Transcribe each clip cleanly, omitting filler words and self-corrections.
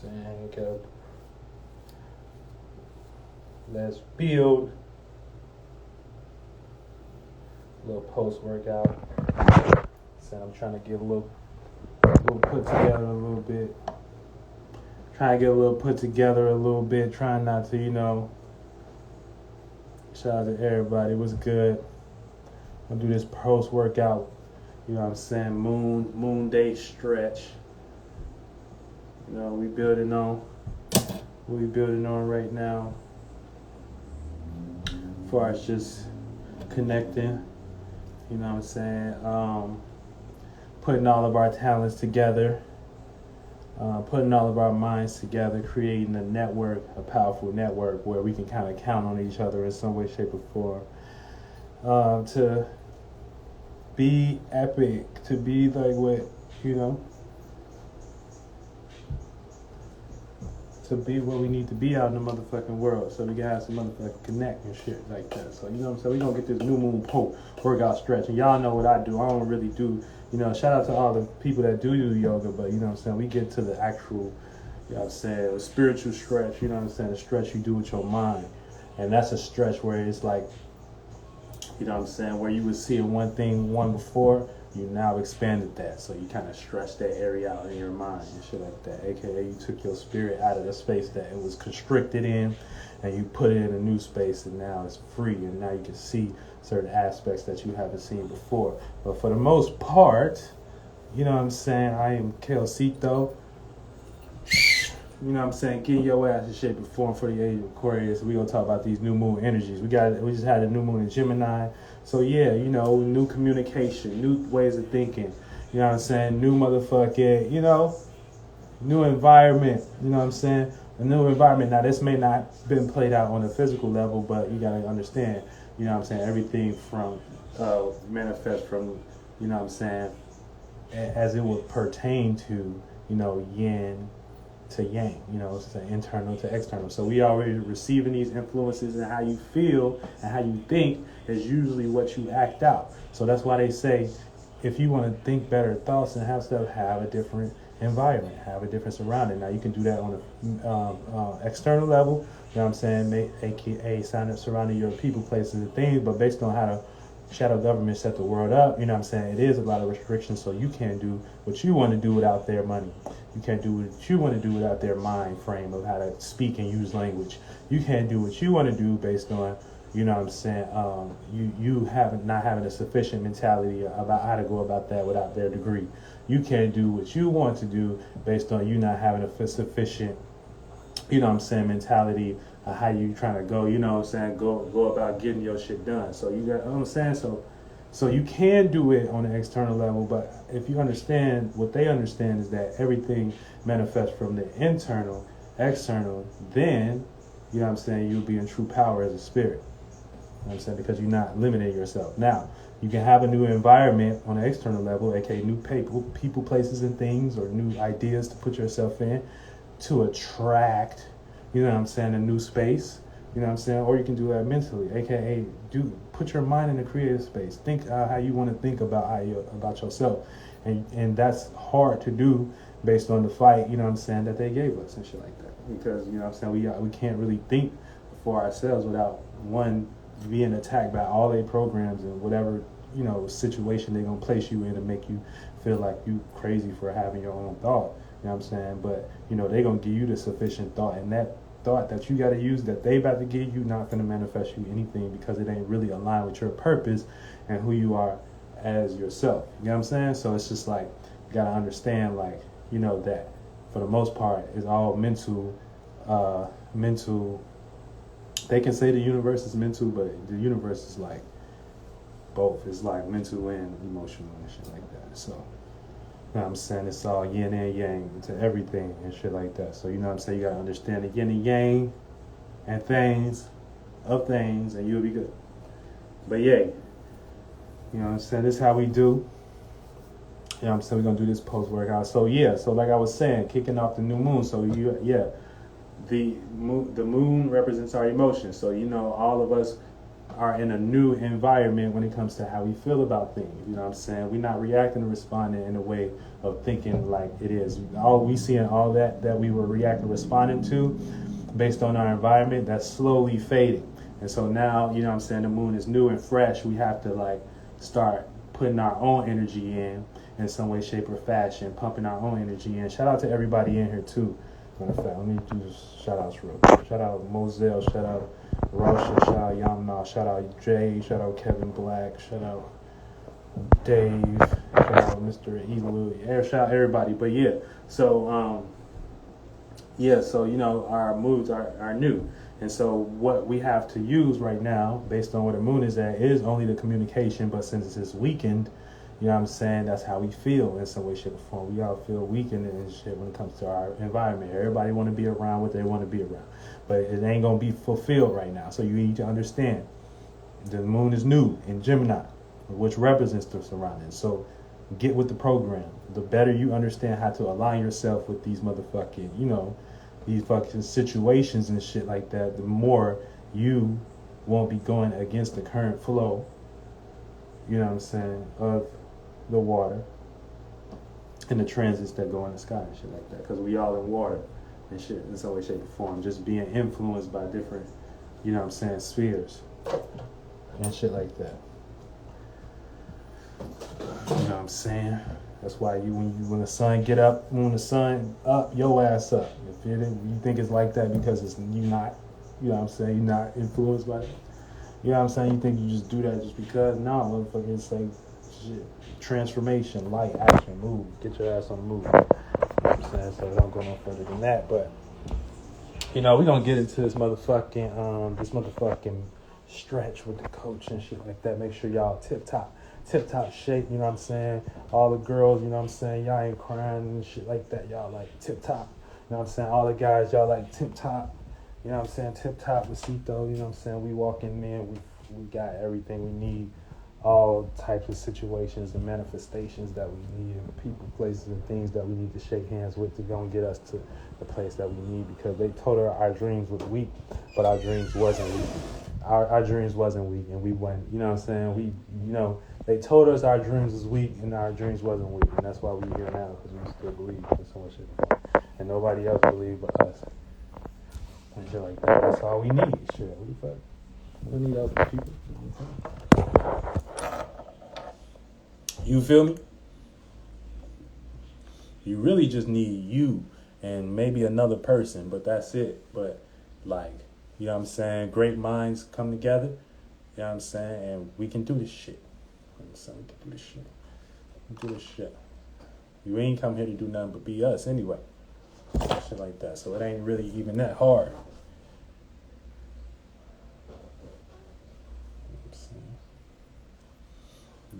saying? Let's build a little post workout. So I'm trying to get a little put together a little bit. Trying to get a little put together a little bit. Trying not to, shout out to everybody. It was good. I'm gonna do this post workout. You know what I'm saying? Moon day stretch. We building on right now. As far as just connecting, you know what I'm saying? Putting all of our talents together, putting all of our minds together, creating a network, a powerful network where we can kind of count on each other in some way, shape, or form. To be epic, to be like what, to be what we need to be out in the motherfucking world, so we can have some motherfucking connect and shit like that. So, you know what I'm saying? We gonna get this new moon post workout stretch, and y'all know what I do. I don't really do, shout out to all the people that do yoga, but, you know what I'm saying? We get to the actual, a spiritual stretch, a stretch you do with your mind. And that's a stretch where it's like, where you was seeing one before, you now expanded that. So you kind of stretch that area out in your mind and shit like that. AKA you took your spirit out of the space that it was constricted in and you put it in a new space, and now it's free, and now you can see certain aspects that you haven't seen before. But for the most part, I am Kelsito. Getting your ass in shape and form for the age of Aquarius. We're gonna talk about these new moon energies. We just had a new moon in Gemini. So yeah, new communication, new ways of thinking. New motherfucking, new environment. A new environment. Now this may not have been played out on a physical level, but you gotta understand, everything from manifest from, as it would pertain to, yin to yang, it's internal to external. So we already receiving these influences, and how you feel and how you think is usually what you act out. So that's why they say, if you want to think better thoughts and have stuff, have a different environment, have a different surrounding. Now you can do that on an external level, aka surrounding your people, places, and things, but based on how the shadow government set the world up, it is a lot of restrictions, so you can't do what you want to do without their money. You can't do what you want to do without their mind frame of how to speak and use language. You can't do what you want to do based on, you not having a sufficient mentality about how to go about that without their degree. You can't do what you want to do based on you not having a sufficient, mentality of how you trying to go, go about getting your shit done. So you got, So you can do it on an external level, but if you understand, what they understand is that everything manifests from the internal, external, then, you'll be in true power as a spirit. Because you're not limiting yourself. Now, you can have a new environment on an external level, aka new people, places, and things, or new ideas to put yourself in to attract, a new space. Or you can do that mentally, aka put your mind in a creative space. Think how you want to think about about yourself, and that's hard to do based on the fight, that they gave us and shit like that. Because we can't really think for ourselves without one being attacked by all their programs and whatever situation they're gonna place you in to make you feel like you crazy for having your own thought. But they're gonna give you the sufficient thought, and that thought that you got to use that they about to give you not going to manifest you anything, because it ain't really aligned with your purpose and who you are as yourself. So it's just like, you got to understand, that for the most part it's all mental. They can say the universe is mental, but the universe is like both. It's like mental and emotional and shit like that. So it's all yin and yang to everything and shit like that. So you gotta understand the yin and yang and things, and you'll be good. But yeah, this is how we do. We're gonna do this post workout. So like I was saying, kicking off the new moon. So the moon represents our emotions. So all of us are in a new environment when it comes to how we feel about things. You know what I'm saying? We're not reacting and responding in a way of thinking like it is. All we see and all that we were reacting, responding to based on our environment, that's slowly fading. And so now, you know what I'm saying, the moon is new and fresh. We have to like start putting our own energy in some way, shape, or fashion, pumping our own energy in. Shout out to everybody in here too. Matter of fact, let me do shout outs real quick. Shout out Moselle, shout out Rosha, shout out Yamna, shout out Jay, shout out Kevin Black, shout out Dave, shout out Mr. Elu, shout out everybody. But yeah, so so you know, our moods are new. And so what we have to use right now, based on where the moon is at, is only the communication. But since it's weakened, you know what I'm saying, that's how we feel in some way, shape, or form. We all feel weakened and shit when it comes to our environment. Everybody want to be around what they want to be around. But it ain't going to be fulfilled right now. So you need to understand, the moon is new in Gemini, which represents the surroundings. So get with the program. The better you understand how to align yourself with these motherfucking, you know, these fucking situations and shit like that, the more you won't be going against the current flow, you know what I'm saying, of the water and the transits that go in the sky and shit like that. Because we all in water and shit in some way, shape, or form. Just being influenced by different, you know what I'm saying, spheres and shit like that. You know what I'm saying? That's why when the sun get up, when the sun up, your ass up. If you think it's like that because you not, you know what I'm saying, you're not influenced by it. You know what I'm saying? You think you just do that just because? No, motherfucker, it's like shit. Transformation, light, action, move. Get your ass on the move. You know what I'm saying? So we don't go no further than that. But, you know, we're going to get into this motherfucking stretch with the coach and shit like that. Make sure y'all tip-top shape, you know what I'm saying? All the girls, you know what I'm saying? Y'all ain't crying and shit like that. Y'all like tip-top. You know what I'm saying? All the guys, y'all like tip-top. You know what I'm saying? Tip-top, besito, you know what I'm saying? We walking in, we got everything we need. All types of situations and manifestations that we need, and people, places, and things that we need to shake hands with to go and get us to the place that we need. Because they told her our dreams were weak, but our dreams wasn't weak. Our dreams wasn't weak, and we went. You know what I'm saying? They told us our dreams was weak, and our dreams wasn't weak, and that's why we're here now, because we still believe in so much shit, and nobody else believed but us, and shit like that. That's all we need. Shit, what the fuck? We don't need other people. You feel me? You really just need you and maybe another person, but that's it. But like, you know what I'm saying? Great minds come together, you know what I'm saying? And we can do this shit. You know what I'm saying? We can do this shit. We can do this shit. You ain't come here to do nothing but be us anyway. Shit like that. So it ain't really even that hard.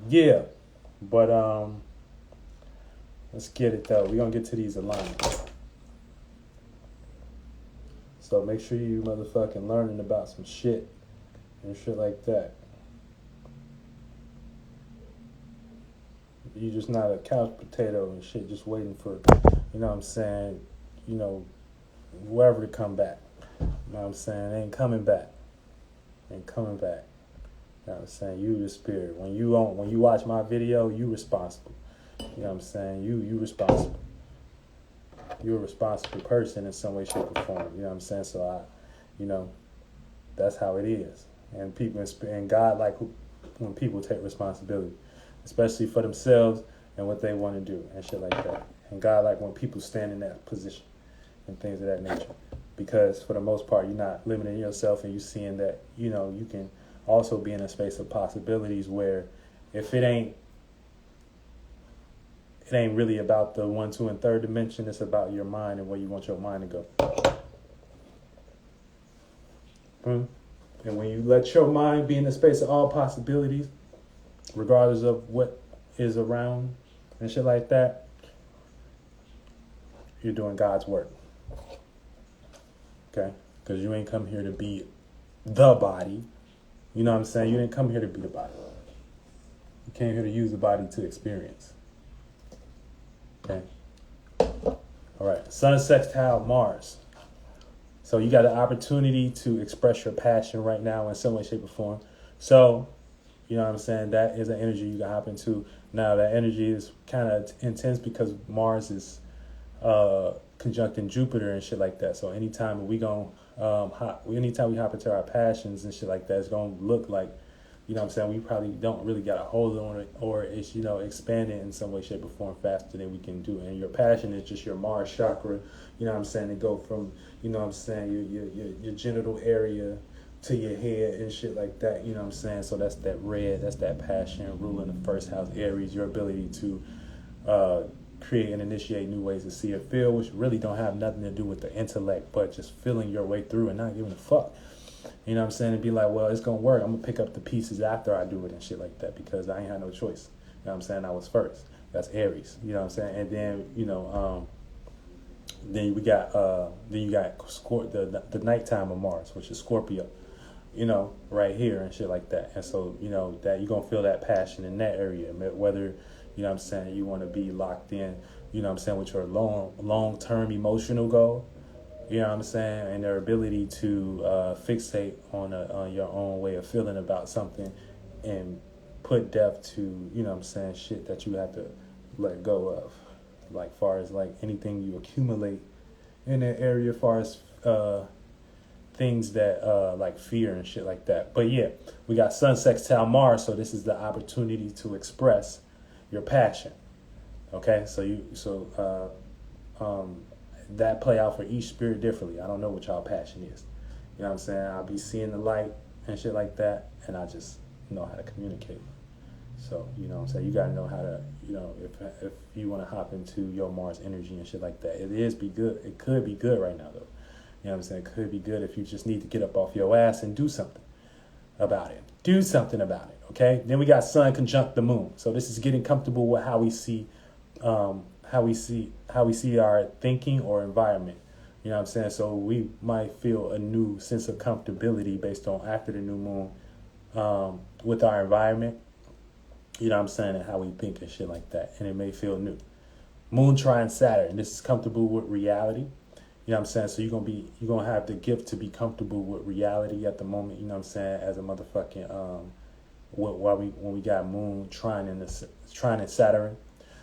Yeah, but let's get it though. We're gonna get to these alignments. So make sure you motherfucking learning about some shit and shit like that. You're just not a couch potato and shit, just waiting for, you know what I'm saying, you know, whoever to come back. You know what I'm saying? Ain't coming back. Ain't coming back. You know what I'm saying? You the spirit. When you watch my video, you responsible. You know what I'm saying? You responsible. You're a responsible person in some way, shape, or form. You know what I'm saying? So that's how it is. And people and God like when people take responsibility, especially for themselves and what they want to do and shit like that. And God like when people stand in that position and things of that nature. Because for the most part, you're not limiting yourself, and you're seeing that, you know, you can also be in a space of possibilities where if it ain't really about the 1, 2, and 3rd dimension, it's about your mind and where you want your mind to go. And when you let your mind be in the space of all possibilities, regardless of what is around and shit like that, you're doing God's work. Okay? Because you ain't come here to be the body. You know what I'm saying? You didn't come here to be the body. You came here to use the body to experience. Okay? All right. Sun sextile Mars. So you got an opportunity to express your passion right now in some way, shape, or form. So, you know what I'm saying? That is an energy you can hop into. Now, that energy is kind of intense because Mars is conjuncting Jupiter and shit like that. So anytime anytime we hop into our passions and shit like that, it's gonna look like, you know what I'm saying, we probably don't really got a hold on it, or it's, you know, expanding in some way, shape, or form faster than we can do. And your passion is just your Mars chakra, you know what I'm saying, to go from, you know what I'm saying, your genital area to your head and shit like that, you know what I'm saying? So that's that red, that's that passion ruling the first house, Aries, your ability to create and initiate new ways to see or feel, which really don't have nothing to do with the intellect, but just feeling your way through and not giving a fuck. You know what I'm saying? And be like, well, it's gonna work. I'm gonna pick up the pieces after I do it and shit like that because I ain't had no choice. You know what I'm saying? I was first. That's Aries. You know what I'm saying? And then, you know, then we got then you got the nighttime of Mars, which is Scorpio, you know, right here and shit like that. And so, you know, that you're gonna feel that passion in that area, whether, you know what I'm saying, you want to be locked in, you know what I'm saying, with your long-term emotional goal, you know what I'm saying, and their ability to fixate on your own way of feeling about something and put depth to, you know what I'm saying, shit that you have to let go of. Like far as like anything you accumulate in that area, far as things that like fear and shit like that. But yeah, we got Sun sextile Mars, so this is the opportunity to express your passion. Okay, so that play out for each spirit differently. I don't know what y'all passion is. You know what I'm saying? I'll be seeing the light and shit like that, and I just know how to communicate. So, you know what I'm saying? You gotta know how to, you know, if you want to hop into your Mars energy and shit like that. It could be good right now though. You know what I'm saying? It could be good if you just need to get up off your ass and do something about it. Do something about it, okay? Then we got Sun conjunct the Moon. So this is getting comfortable with how we see our thinking or environment. You know what I'm saying? So we might feel a new sense of comfortability based on after the new moon with our environment. You know what I'm saying? And how we think and shit like that. And it may feel new. Moon trine Saturn. This is comfortable with reality. You know what I'm saying? So you're gonna have the gift to be comfortable with reality at the moment, you know what I'm saying, as a motherfucking when we got Moon trine in Saturn.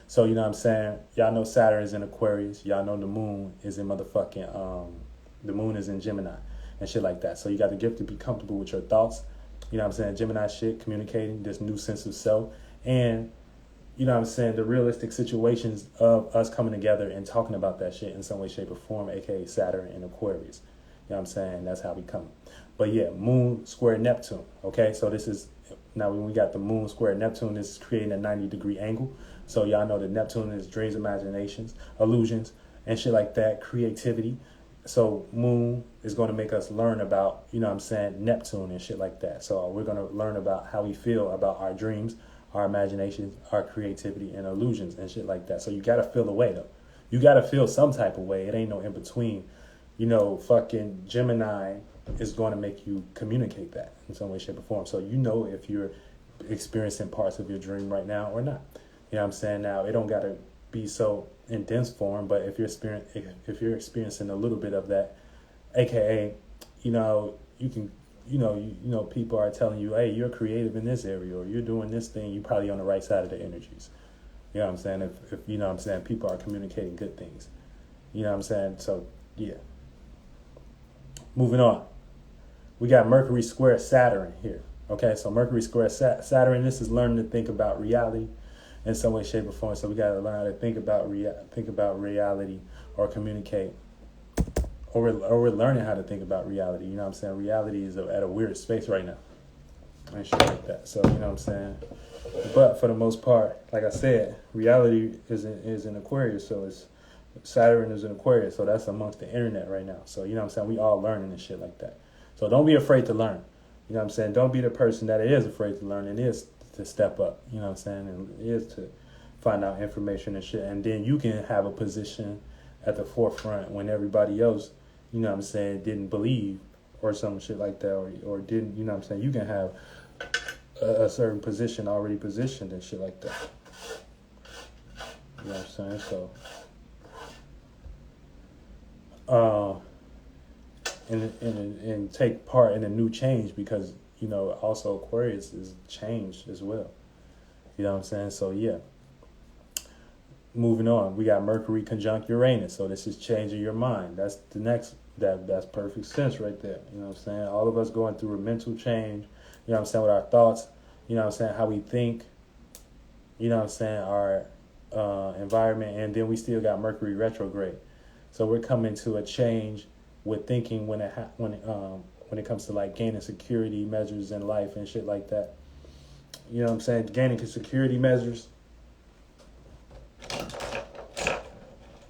So you know what I'm saying? Y'all know Saturn is in Aquarius. Y'all know the moon is in motherfucking the moon is in Gemini and shit like that. So you got the gift to be comfortable with your thoughts. You know what I'm saying? Gemini shit, communicating, this new sense of self. And you know what I'm saying, the realistic situations of us coming together and talking about that shit in some way, shape, or form, aka Saturn and Aquarius. You know what I'm saying? That's how we come. But yeah, Moon square Neptune. Okay, so this is, now when we got the Moon square Neptune, this is creating a 90-degree angle. So y'all know that Neptune is dreams, imaginations, illusions, and shit like that, creativity. So Moon is going to make us learn about, you know what I'm saying, Neptune and shit like that. So we're going to learn about how we feel about our dreams, our imaginations, our creativity, and illusions and shit like that. So you got to feel a way, though. You got to feel some type of way. It ain't no in between. You know, fucking Gemini is going to make you communicate that in some way, shape, or form. So you know if you're experiencing parts of your dream right now or not. You know what I'm saying? Now, it don't got to be so in dense form, but if you're experiencing a little bit of that, aka, you know, you can, you know, people are telling you, hey, you're creative in this area, or you're doing this thing, you're probably on the right side of the energies. You know what I'm saying? If you know what I'm saying, people are communicating good things. You know what I'm saying? So yeah. Moving on. We got Mercury square Saturn here. Okay, so Mercury square Saturn, this is learning to think about reality in some way, shape, or form. So we got to learn how to think about reality, or communicate, or we're learning how to think about reality. You know what I'm saying? Reality is at a weird space right now and shit like that. So you know what I'm saying? But for the most part, like I said, reality is in Aquarius. So it's Saturn is in Aquarius. So that's amongst the internet right now. So you know what I'm saying? We all learning and shit like that. So don't be afraid to learn. You know what I'm saying? Don't be the person that is afraid to learn and is to step up. You know what I'm saying? And is to find out information and shit. And then you can have a position at the forefront when everybody else, you know what I'm saying, didn't believe or some shit like that, or didn't, you know what I'm saying? You can have a certain position already positioned and shit like that. You know what I'm saying? So, and take part in a new change, because also Aquarius is change as well. You know what I'm saying? So yeah. Moving on, we got Mercury conjunct Uranus. So this is changing your mind. That's the next that's perfect sense right there. You know what I'm saying? All of us going through a mental change, you know what I'm saying, with our thoughts, you know what I'm saying, how we think, you know what I'm saying, our environment, and then we still got Mercury retrograde. So we're coming to a change with thinking when it comes to like gaining security measures in life and shit like that. You know what I'm saying? Gaining security measures.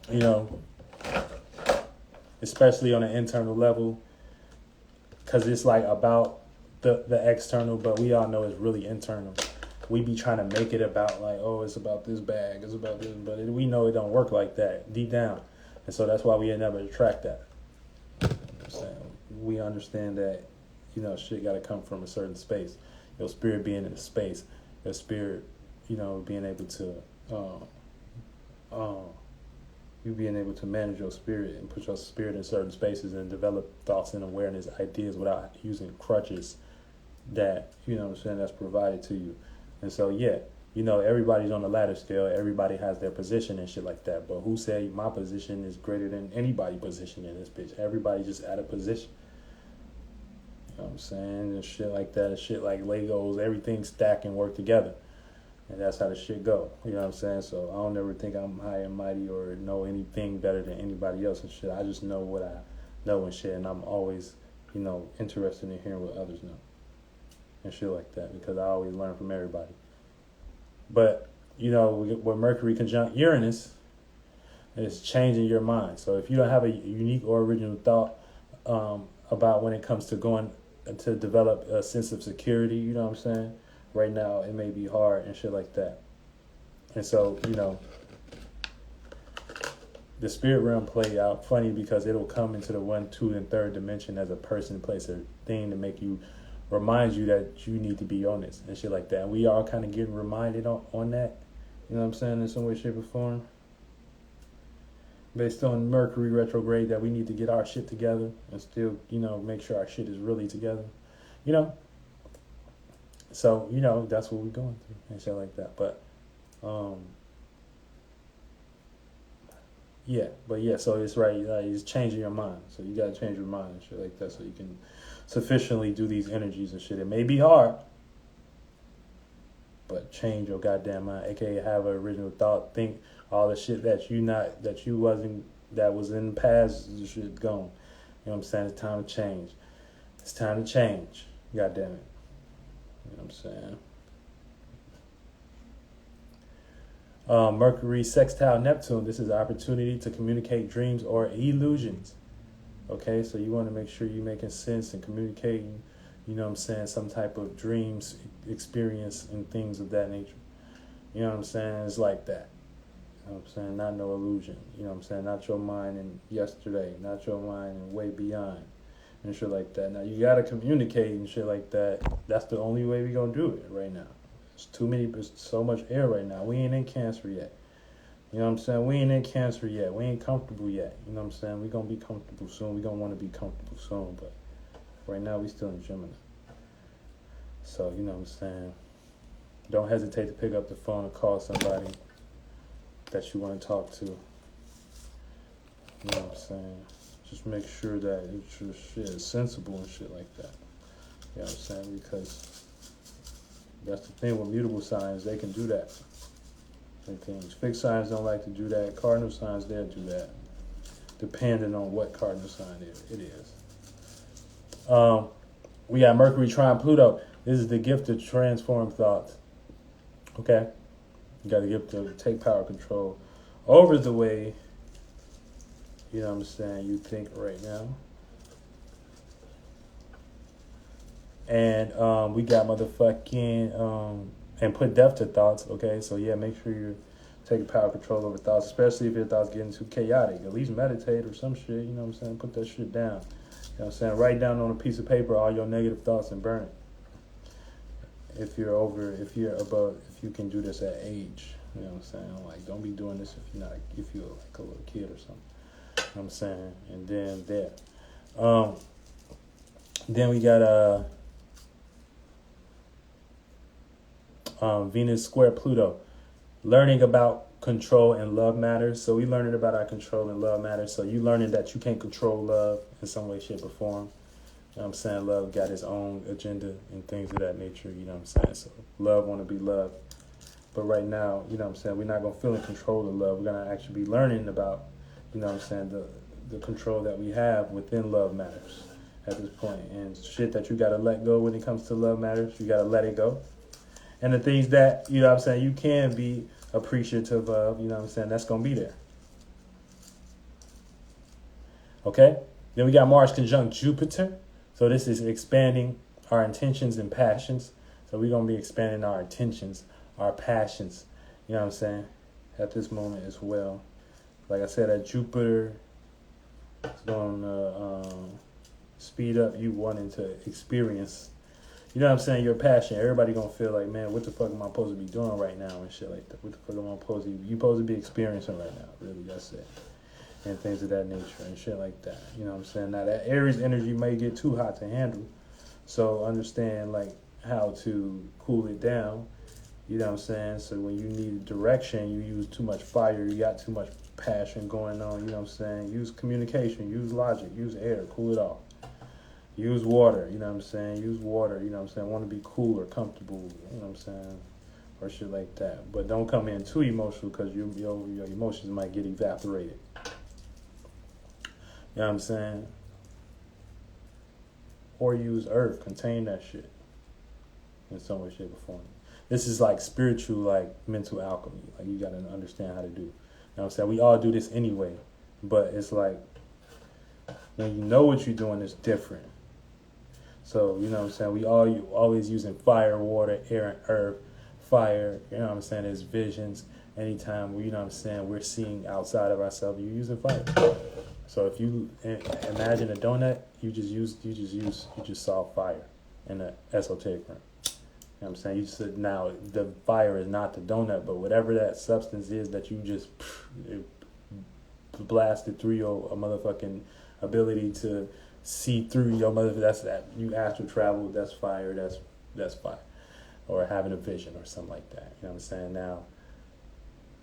You know, especially on an internal level, because it's like about the external, but we all know it's really internal. We be trying to make it about like, oh, it's about this bag, it's about this, but we know it don't work like that deep down, and so that's why we never attract that. So we understand that, shit got to come from a certain space. Your spirit being in a space, your spirit, being able to, you being able to manage your spirit and put your spirit in certain spaces and develop thoughts and awareness, ideas without using crutches that, that's provided to you. And so, yeah, everybody's on the ladder scale. Everybody has their position and shit like that. But who said my position is greater than anybody's position in this bitch? Everybody just at a position. You know what I'm saying? And shit like that, and shit like Legos, everything stack and work together. And that's how the shit go. You know what I'm saying? So I don't ever think I'm high and mighty or know anything better than anybody else and shit. I just know what I know and shit. And I'm always, interested in hearing what others know. And shit like that, because I always learn from everybody. But, with Mercury conjunct Uranus, it's changing your mind. So if you don't have a unique or original thought about when it comes to going to develop a sense of security, you know what I'm saying? Right now, it may be hard and shit like that. And so, the spirit realm play out funny because it'll come into the 1, 2, and 3rd dimension as a person, place, or thing to make you, remind you that you need to be on this and shit like that. And we are kind of getting reminded on that, you know what I'm saying, in some way, shape, or form. Based on Mercury retrograde, that we need to get our shit together and still, make sure our shit is really together, So, that's what we're going through and shit like that. But, so it's right. It's changing your mind. So you got to change your mind and shit like that so you can sufficiently do these energies and shit. It may be hard, but change your goddamn mind, aka have an original thought, think all the shit that was in the past, shit gone. You know what I'm saying? It's time to change. It's time to change. God damn it. You know what I'm saying? Mercury sextile Neptune. This is an opportunity to communicate dreams or illusions. Okay, so you want to make sure you're making sense and communicating, some type of dreams, experience, and things of that nature. You know what I'm saying? It's like that. You know what I'm saying? Not no illusion. You know what I'm saying? Not your mind in yesterday, not your mind in way beyond, and shit like that. Now, you got to communicate and shit like that. That's the only way we going to do it right now. There's so much air right now. We ain't in Cancer yet. You know what I'm saying? We ain't in Cancer yet. We ain't comfortable yet. You know what I'm saying? We going to be comfortable soon. We going to want to be comfortable soon. But right now, we still in Gemini. So, you know what I'm saying? Don't hesitate to pick up the phone and call somebody that you want to talk to. You know what I'm saying? Just make sure that your shit is sensible and shit like that. You know what I'm saying? Because that's the thing with mutable signs. They can do that. Things. Fixed signs don't like to do that. Cardinal signs, they'll do that, depending on what cardinal sign it is. We got Mercury trine Pluto. This is the gift to transform thoughts. Okay? You got the gift to take power control over the way, you know what I'm saying, you think right now. And we got motherfucking... and put depth to thoughts, okay? So, yeah, make sure you're taking power control over thoughts, especially if your thoughts getting too chaotic. At least meditate or some shit, you know what I'm saying? Put that shit down. You know what I'm saying? Write down on a piece of paper all your negative thoughts and burn it. If you can do this at age, you know what I'm saying? Like, don't be doing this if you're like a little kid or something. You know what I'm saying? And then we got, Venus square Pluto. Learning about control and love matters. So we learning about our control and love matters. So you learning that you can't control love in some way, shape, or form. You know what I'm saying? Love got its own agenda and things of that nature. You know what I'm saying? So love want to be loved. But right now, you know what I'm saying, we're not going to feel in control of love. We're going to actually be learning about, you know what I'm saying, the control that we have within love matters at this point. And shit that you got to let go when it comes to love matters, you got to let it go. And the things that, you know what I'm saying, you can be appreciative of, you know what I'm saying, that's going to be there. Okay? Then we got Mars conjunct Jupiter. So this is expanding our intentions and passions. So we're going to be expanding our intentions, our passions, you know what I'm saying, at this moment as well. Like I said, that Jupiter is going to speed up you wanting to experience, you know what I'm saying, your passion. Everybody going to feel like, man, what the fuck am I supposed to be doing right now and shit like that? What the fuck am I supposed to be experiencing right now? Really, that's it. And things of that nature and shit like that. You know what I'm saying? Now, that Aries energy may get too hot to handle. So understand, like, how to cool it down. You know what I'm saying? So when you need direction, you use too much fire, you got too much passion going on, you know what I'm saying? Use communication, use logic, use air, cool it off. Use water, you know what I'm saying? Use water, you know what I'm saying? Want to be cool or comfortable, you know what I'm saying? Or shit like that. But don't come in too emotional because your emotions might get evaporated. You know what I'm saying? Or use earth, contain that shit in some way, shape, or form. This is like spiritual, like mental alchemy. Like you got to understand how to do. You know what I'm saying? We all do this anyway, but it's like when you know what you're doing, it's different. So, you know what I'm saying? We always using fire, water, air, and earth. Fire, you know what I'm saying? There's visions. Anytime, you know what I'm saying, we're seeing outside of ourselves, you're using fire. So if you imagine a donut, you just saw fire in the esoteric realm. You know what I'm saying? You said now the fire is not the donut, but whatever that substance is that you just blasted through your motherfucking ability to see through your motherfucker. That's that. You astral travel. That's fire. That's fire. Or having a vision or something like that. You know what I'm saying? Now,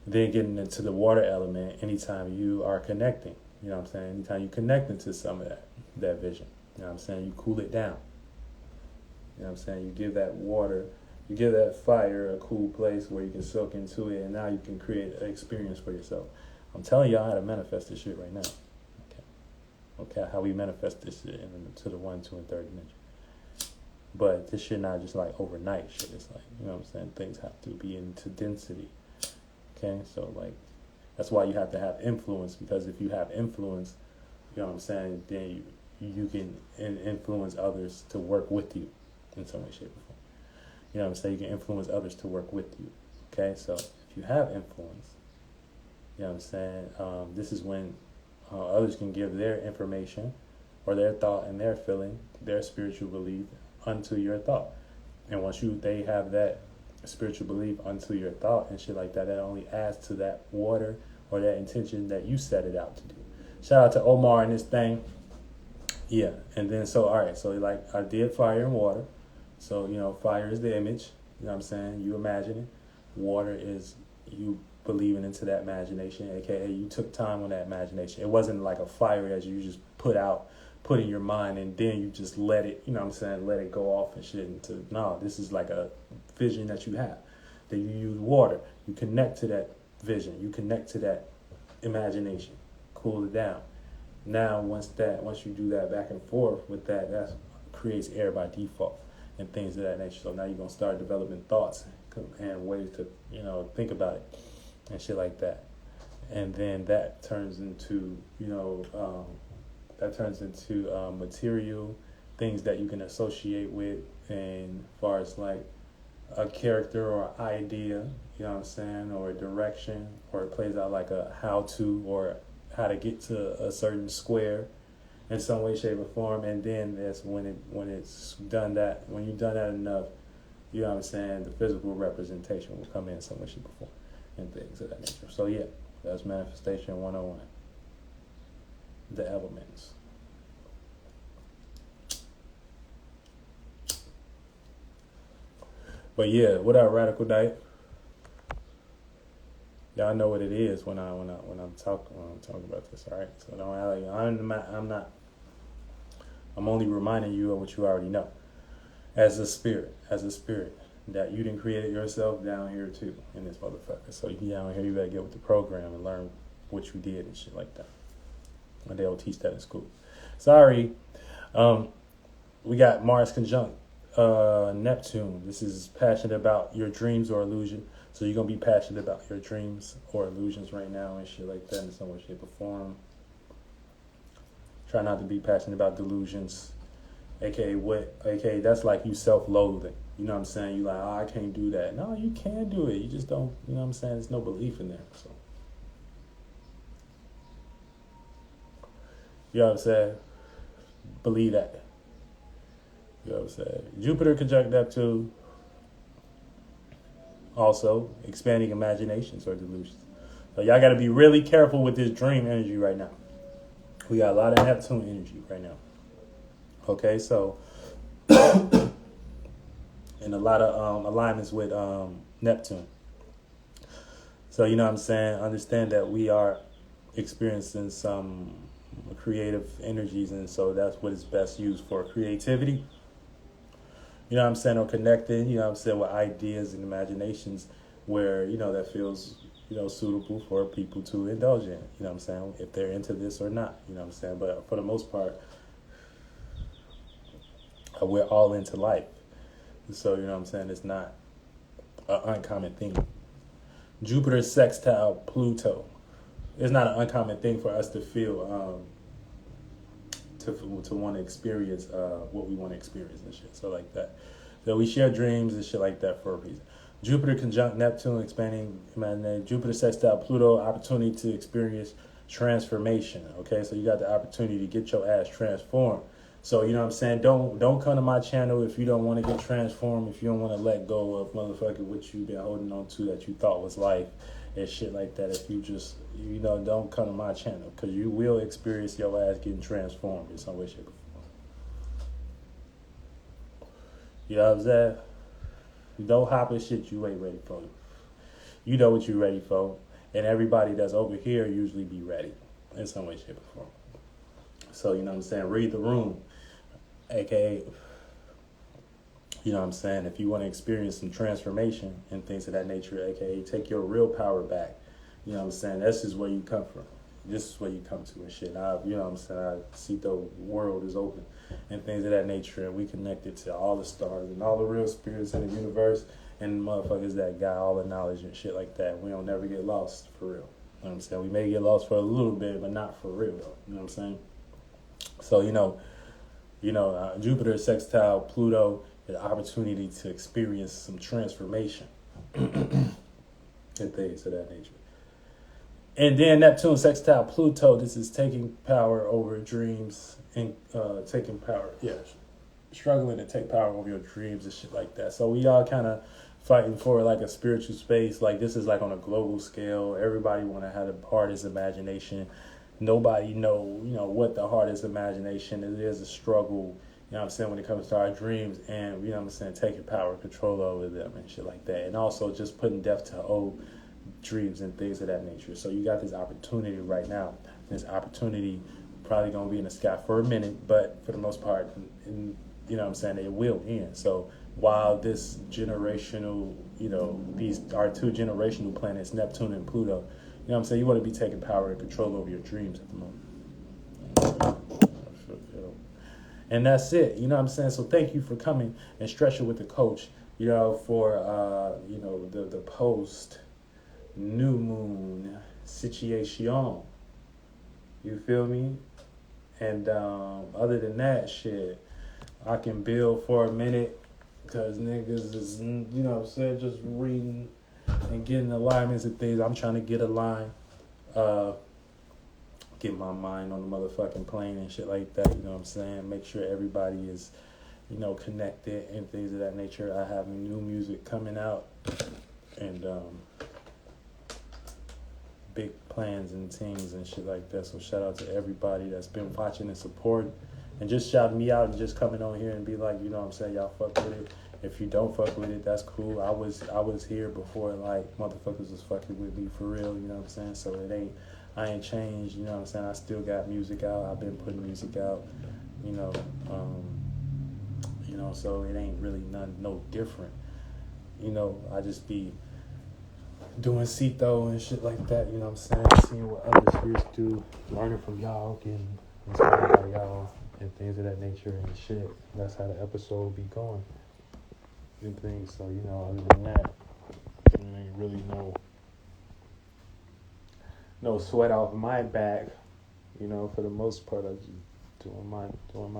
then getting into the water element. Anytime you are connecting, you know what I'm saying? Anytime you connect into some of that vision, you know what I'm saying? You cool it down. You know what I'm saying? You give that water, you give that fire a cool place where you can soak into it, and now you can create an experience for yourself. I'm telling y'all how to manifest this shit right now. Okay, how we manifest this shit to the 1, 2, and 3rd dimension. But this shit not just like overnight shit. It's like, you know what I'm saying? Things have to be into density. Okay, so like, that's why you have to have influence, because if you have influence, you know what I'm saying, then you can influence others to work with you in some way, shape, or form. You know what I'm saying? You can influence others to work with you. Okay, so if you have influence, you know what I'm saying, this is when others can give their information or their thought and their feeling, their spiritual belief unto your thought. And once they have that spiritual belief unto your thought and shit like that, that only adds to that water or that intention that you set it out to do. Shout out to Omar and this thing. Yeah, and then so, all right, so like I did fire and water. So, you know, fire is the image, you know what I'm saying? You imagine it. Water is you believing into that imagination, aka you took time on that imagination. It wasn't like a fire that you just put in your mind and then you just let it, you know what I'm saying, let it go off and shit into, no, this is like a vision that you have. That you use water, you connect to that vision, you connect to that imagination, cool it down. Now, once you do that back and forth with that creates air by default and things of that nature. So now you're going to start developing thoughts and ways to, you know, think about it and shit like that. And then that turns into, you know, material things that you can associate with, and as far as like a character or idea, you know what I'm saying, or a direction, or it plays out like a how-to or how to get to a certain square in some way, shape, or form. And then that's when it's done that, when you've done that enough, you know what I'm saying, the physical representation will come in some way, shape, or form and things of that nature. So yeah, that's manifestation 101. The elements. But yeah, what up, Radical Knight? Y'all know what it is when I'm talking about this. All right, so don't. I'm not. I'm only reminding you of what you already know. As a spirit, that you didn't create it yourself down here too in this motherfucker. So you down here, you better get with the program and learn what you did and shit like that. And they'll teach that in school. Sorry. We got Mars conjunct Neptune. This is passionate about your dreams or illusion. So you're gonna be passionate about your dreams or illusions right now and shit like that in some way, shape, or form. Try not to be passionate about delusions, aka that's like you self-loathing. You know what I'm saying? You like, oh, I can't do that. No, you can do it. You just don't. You know what I'm saying? There's no belief in there. So you know what I'm saying? Believe that. You know what I'm saying? Jupiter conjunct Neptune. Also, expanding imaginations or delusions. So y'all got to be really careful with this dream energy right now. We got a lot of Neptune energy right now. Okay, so and a lot of alignments with Neptune. So you know what I'm saying? Understand that we are experiencing some creative energies, and so that's what is best used for creativity. You know what I'm saying? Or connecting, you know what I'm saying, with ideas and imaginations where, you know, that feels, you know, suitable for people to indulge in. You know what I'm saying? If they're into this or not, you know what I'm saying? But for the most part, we're all into life. So, you know what I'm saying? It's not an uncommon thing. Jupiter sextile Pluto. It's not an uncommon thing for us to feel, to want to experience what we want to experience and shit. So like that. So we share dreams and shit like that for a reason. Jupiter conjunct Neptune, expanding imagination. Jupiter sextile Pluto, opportunity to experience transformation. Okay, so you got the opportunity to get your ass transformed. So you know what I'm saying? Don't come to my channel if you don't want to get transformed, if you don't want to let go of motherfucker what you've been holding on to that you thought was life and shit like that. If you just, you know, don't come to my channel because you will experience your ass getting transformed in some way, shape, or form. You know what I'm saying? Don't hop in shit you ain't ready for. You know what you're ready for. And everybody that's over here usually be ready in some way, shape, or form. So, you know what I'm saying? Read the room. AKA, you know what I'm saying? If you want to experience some transformation and things of that nature, AKA take your real power back. You know what I'm saying? This is where you come from. This is where you come to and shit. You know what I'm saying? I see the world is open and things of that nature, and we connected to all the stars and all the real spirits in the universe and motherfuckers that got all the knowledge and shit like that. We don't never get lost for real. You know what I'm saying? We may get lost for a little bit, but not for real though. You know what I'm saying? So, Jupiter sextile Pluto, the opportunity to experience some transformation and things of that nature. And then Neptune sextile Pluto, this is taking power over dreams and taking power, struggling to take power over your dreams and shit like that. So we all kind of fighting for like a spiritual space. Like this is like on a global scale. Everybody want to have the hardest imagination. Nobody know, what the hardest imagination is. It is a struggle, you know what I'm saying, when it comes to our dreams and, you know what I'm saying, taking power, control over them and shit like that. And also just putting death to old dreams and things of that nature. So you got this opportunity right now. This opportunity probably going to be in the sky for a minute, but for the most part, you know what I'm saying, it will end. So while this generational, these are two generational planets, Neptune and Pluto, you know what I'm saying? You want to be taking power and control over your dreams at the moment. And that's it. You know what I'm saying? So thank you for coming and stretching with the coach, for, the post new moon situation. You feel me? And other than that shit, I can build for a minute because niggas is, just reading and getting alignments and things. I'm trying to get aligned, get my mind on the motherfucking plane and shit like that, you know what I'm saying? Make sure everybody is, connected and things of that nature. I have new music coming out and big plans and things and shit like that. So shout out to everybody that's been watching and supporting and just shouting me out and just coming on here and be like, you know what I'm saying, y'all fuck with it If you don't fuck with it, that's cool. I was here before like motherfuckers was fucking with me for real, you know what I'm saying? So I ain't changed, you know what I'm saying? I still got music out. I've been putting music out, you know, so it ain't really no different. You know, I just be doing CTHO and shit like that, you know what I'm saying? Seeing what other spirits do, learning from y'all, getting inspired by y'all and things of that nature and shit. That's how the episode be going and things. So, you know, other than that, there ain't really no sweat off my back, you know, for the most part. I just doing my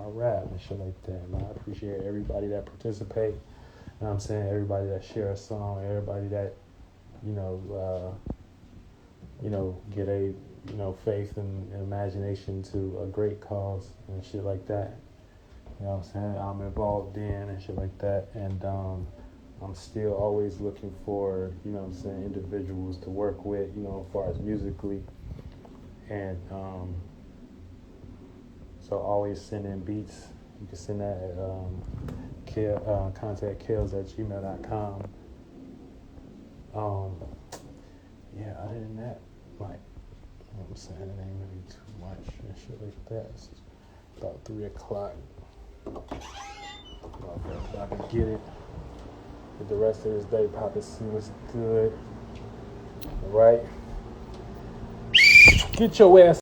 rap and shit like that. And I appreciate everybody that participate. You know what I'm saying? Everybody that share a song, everybody that, get a, faith and imagination to a great cause and shit like that. You know what I'm saying? I'm involved in and shit like that. And I'm still always looking for, individuals to work with, as far as musically. And so always send in beats. You can send that at contact kills@gmail.com. Other than that, like, you know what I'm saying, it ain't really too much and shit like that. It's about 3 o'clock. I can get it. Get the rest of this day, probably see what's good. All right? Get your ass